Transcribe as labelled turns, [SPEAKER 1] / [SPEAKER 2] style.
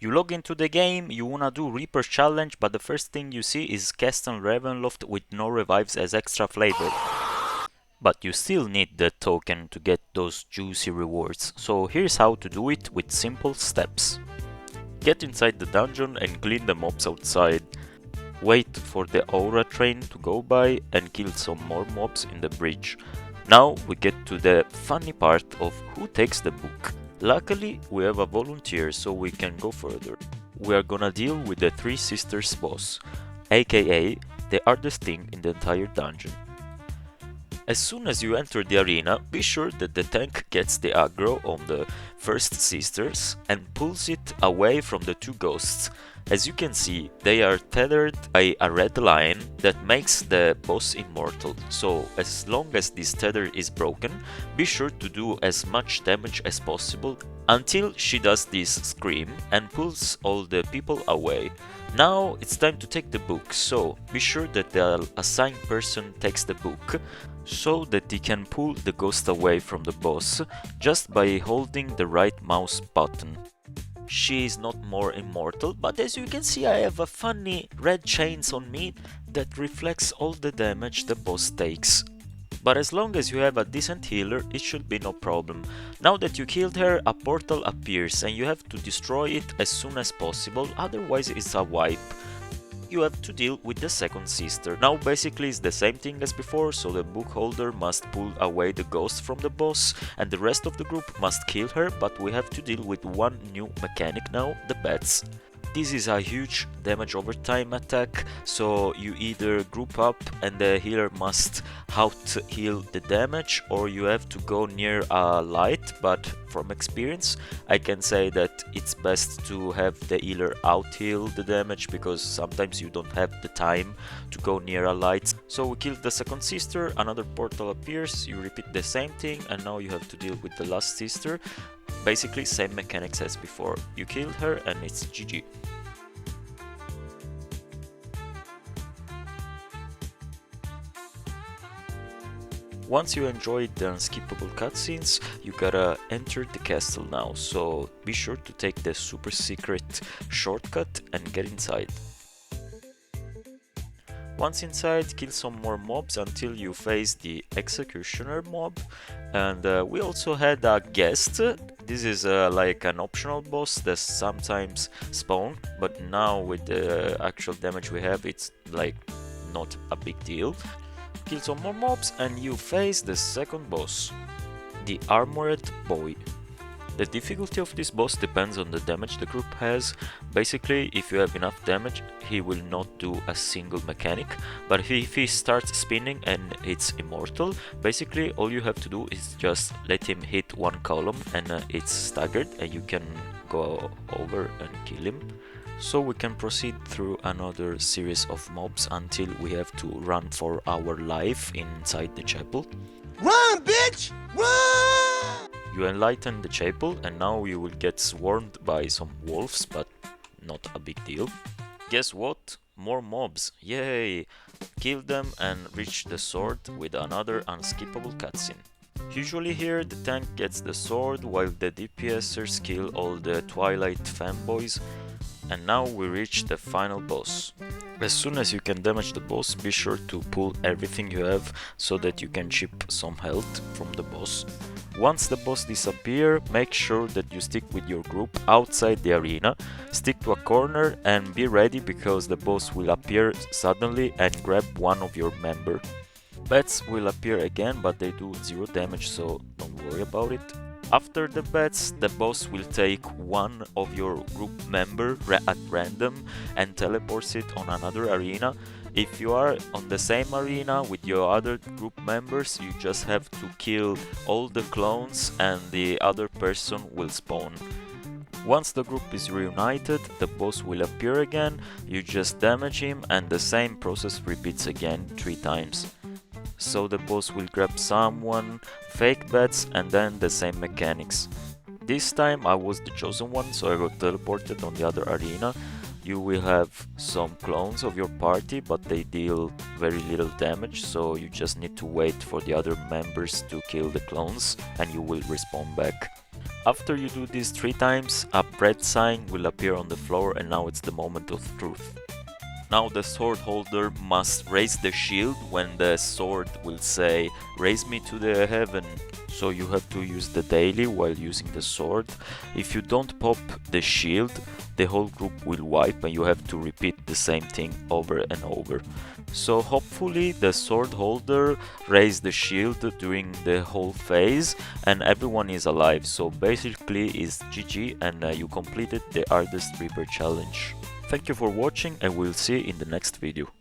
[SPEAKER 1] You log into the game, you wanna do Reaper challenge, but the first thing you see is cast on Ravenloft with no revives as extra flavor. But you still need the token to get those juicy rewards, so here's how to do it with simple steps. Get inside the dungeon and clean the mobs outside. Wait for the aura train to go by and kill some more mobs in the bridge. Now we get to the funny part of who takes the book. Luckily we have a volunteer so we can go further. We are gonna deal with the Three Sisters boss, aka the hardest thing in the entire dungeon. As soon as you enter the arena, be sure that the tank gets the aggro on the first sisters and pulls it away from the two ghosts. As you can see, they are tethered by a red line that makes the boss immortal, so as long as this tether is broken, be sure to do as much damage as possible until she does this scream and pulls all the people away. Now it's time to take the book, so be sure that the assigned person takes the book so that he can pull the ghost away from the boss just by holding the right mouse button. She is not more immortal, but as you can see I have a funny red chains on me that reflects all the damage the boss takes. But as long as you have a decent healer, it should be no problem. Now that you killed her, a portal appears and you have to destroy it as soon as possible, otherwise it's a wipe. You have to deal with the second sister. Now basically it's the same thing as before, so the book holder must pull away the ghost from the boss and the rest of the group must kill her, but we have to deal with one new mechanic now, the bats. This is a huge damage over time attack, so you either group up and the healer must out heal the damage, or you have to go near a light, but from experience I can say that it's best to have the healer out heal the damage because sometimes you don't have the time to go near a light. So we killed the second sister, another portal appears, you repeat the same thing and now you have to deal with the last sister. Basically same mechanics as before, you killed her and it's GG. Once you enjoyed the unskippable cutscenes, you gotta enter the castle now, so be sure to take the super secret shortcut and get inside. Once inside, kill some more mobs until you face the executioner mob, and we also had a guest. This is like an optional boss that sometimes spawn, but now with the actual damage we have, it's like not a big deal. Kill some more mobs and you face the second boss, the Armored Boy. The difficulty of this boss depends on the damage the group has. Basically, if you have enough damage, he will not do a single mechanic, but if he starts spinning and it's immortal, basically all you have to do is just let him hit one column and it's staggered and you can go over and kill him. So we can proceed through another series of mobs until we have to run for our life inside the chapel.
[SPEAKER 2] Run, bitch! Run!
[SPEAKER 1] You enlighten the chapel and now you will get swarmed by some wolves, but not a big deal. Guess what? More mobs, yay! Kill them and reach the sword with another unskippable cutscene. Usually here the tank gets the sword while the DPSers kill all the Twilight fanboys. And now we reach the final boss. As soon as you can damage the boss, be sure to pull everything you have so that you can chip some health from the boss. Once the boss disappears, make sure that you stick with your group outside the arena, stick to a corner and be ready because the boss will appear suddenly and grab one of your members. Bats will appear again, but they do 0 damage, so don't worry about it. After the bats, the boss will take one of your group member at random and teleports it on another arena. If you are on the same arena with your other group members, you just have to kill all the clones and the other person will spawn. Once the group is reunited, the boss will appear again, you just damage him and the same process repeats again 3 times. So the boss will grab someone, fake bats and then the same mechanics. This time I was the chosen one, so I got teleported on the other arena. You will have some clones of your party, but they deal very little damage, so you just need to wait for the other members to kill the clones and you will respawn back. After you do this 3 times, a bread sign will appear on the floor, and now it's the moment of truth. Now the sword holder must raise the shield when the sword will say raise me to the heaven. So you have to use the daily while using the sword. If you don't pop the shield, the whole group will wipe and you have to repeat the same thing over and over. So hopefully the sword holder raised the shield during the whole phase and everyone is alive. So basically it's GG and you completed the Hardest Reaper challenge. Thank you for watching and we'll see you in the next video.